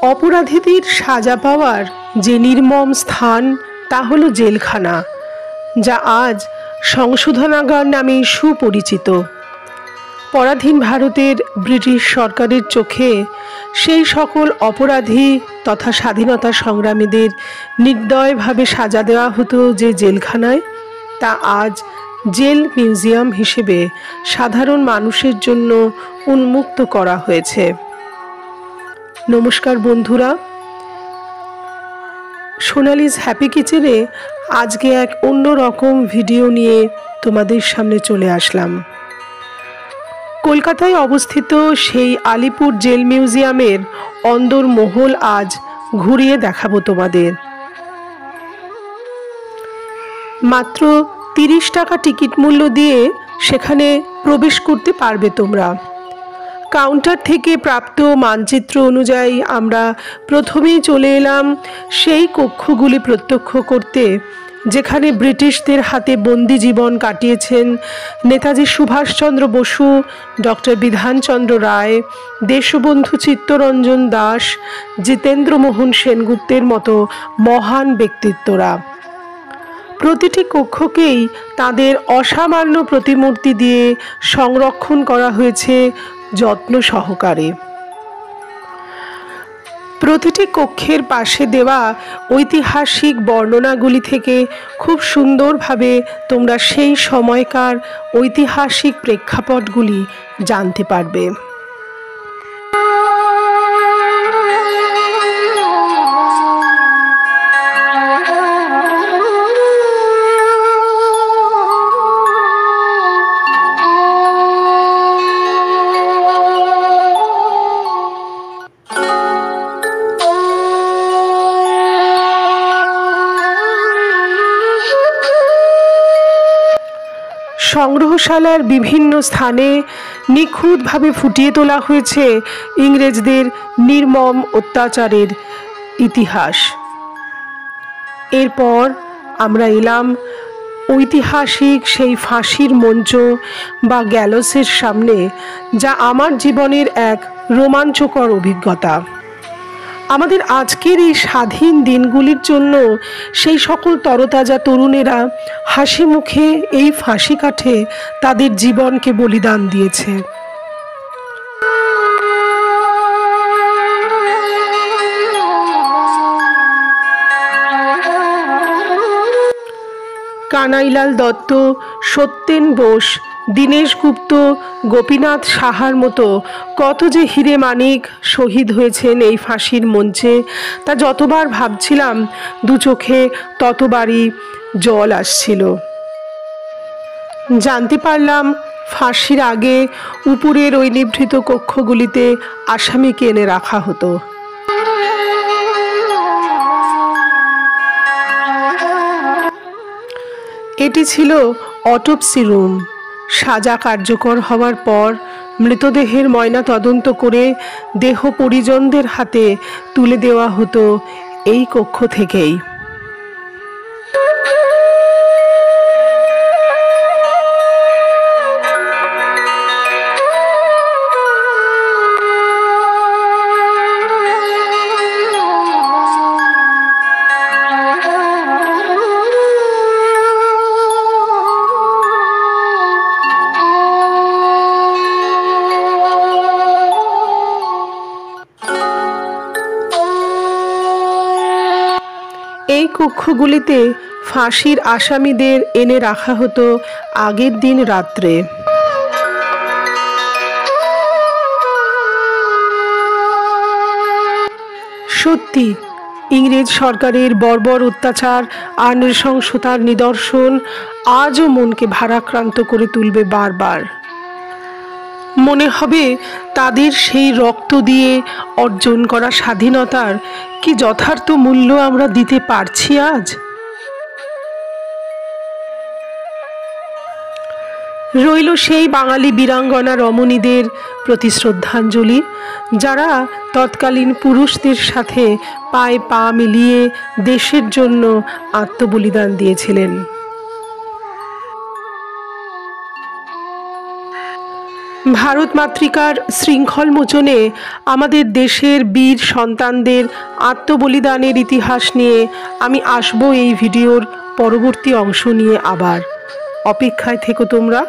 অপরাধীদের সাজা পাওয়ার যে নির্মম স্থান তা হলো জেলখানা, যা আজ সংশোধনাগার নামে সুপরিচিত। পরাধীন ভারতের ব্রিটিশ সরকারের চোখে সেই সকল অপরাধী তথা স্বাধীনতা সংগ্রামীদের নির্দয়ভাবে সাজা দেওয়া হতো যে জেলখানায়, তা আজ জেল মিউজিয়াম হিসেবে সাধারণ মানুষের জন্য উন্মুক্ত করা হয়েছে। নমস্কার বন্ধুরা, সোনালিজ হ্যাপি কিচেনে আজকে এক অন্যরকম ভিডিও নিয়ে তোমাদের সামনে চলে আসলাম। কলকাতায় অবস্থিত সেই আলিপুর জেল মিউজিয়ামের অন্দরমহল আজ ঘুরিয়ে দেখাবো তোমাদের। মাত্র 30 টাকা টিকিট মূল্য দিয়ে সেখানে প্রবেশ করতে পারবে তোমরা। কাউন্টার থেকে প্রাপ্ত মানচিত্র অনুযায়ী আমরা প্রথমেই চলে এলাম সেই কক্ষগুলি প্রত্যক্ষ করতে, যেখানে ব্রিটিশদের হাতে বন্দি জীবন কাটিয়েছেন নেতাজি সুভাষচন্দ্র বসু, ডক্টর বিধানচন্দ্র রায়, দেশবন্ধু চিত্তরঞ্জন দাস, জিতেন্দ্রমোহন সেনগুপ্তের মতো মহান ব্যক্তিত্বরা। প্রতিটি কক্ষকেই তাদের অসামান্য প্রতিমূর্তি দিয়ে সংরক্ষণ করা হয়েছে যত্ন সহকারে। প্রতিটি কক্ষের পাশে দেওয়া ঐতিহাসিক বর্ণনাগুলি থেকে খুব সুন্দরভাবে তোমরা সেই সময়কার ঐতিহাসিক প্রেক্ষাপটগুলি জানতে পারবে। সংগ্রহশালার বিভিন্ন স্থানে নিখুঁতভাবে ফুটিয়ে তোলা হয়েছে ইংরেজদের নির্মম অত্যাচারের ইতিহাস। এরপর আমরা এলাম ঐতিহাসিক সেই ফাঁসির মঞ্চ বা গ্যালোসের সামনে, যা আমার জীবনের এক রোমাঞ্চকর অভিজ্ঞতা। আমাদের আজকের এই স্বাধীন দিনগুলির জন্য সেই সকল তরতাজা তরুণেরা হাসি মুখে এই ফাঁসি কাঠে তাদের জীবনকে বলিদান দিয়েছে। কানাইলাল দত্ত, সত্যেন বোস, দীনেশ গুপ্ত, গোপীনাথ সাহার মতো কত যে হিরে মানিক শহীদ হয়েছেন এই ফাঁসির মঞ্চে, তা যতবার ভাবছিলাম দু চোখে ততবারই জল আসছিল। জানতে পারলাম ফাঁসির আগে উপরের ওই নিভৃত কক্ষগুলিতে আসামিকে এনে রাখা হতো। এটি ছিল অটোপসি রুম। সাজা কার্যকর হওয়ার পর মৃতদেহের ময়না তদন্ত করে দেহ পরিজনদের হাতে তুলে দেওয়া হতো এই কক্ষ থেকেই। এই কক্ষগুলিতে ফাঁসির আসামিদের এনে রাখা হতো আগের দিন রাত্রে। সত্যি ইংরেজ সরকারের বর্বর অত্যাচার আর নৃশংসতার নিদর্শন আজও মনকে ভারাক্রান্ত করে তুলবে বারবার। মনে হবে তাদের সেই রক্ত দিয়ে অর্জন করা স্বাধীনতার কি যথার্থ মূল্য আমরা দিতে পারছি আজ? রইল সেই বাঙালি বীরাঙ্গনা রমণীদের প্রতি শ্রদ্ধাঞ্জলি, যারা তৎকালীন পুরুষদের সাথে পায়ে পা মিলিয়ে দেশের জন্য আত্মবলিদান দিয়েছিলেন। ভারত মাতৃকার শৃঙ্খল মোচনে আমাদের দেশের বীর সন্তানদের আত্মবলিদানের ইতিহাস নিয়ে আমি আসবো এই ভিডিওর পরবর্তী অংশ নিয়ে। আবার অপেক্ষায় থেকো তোমরা।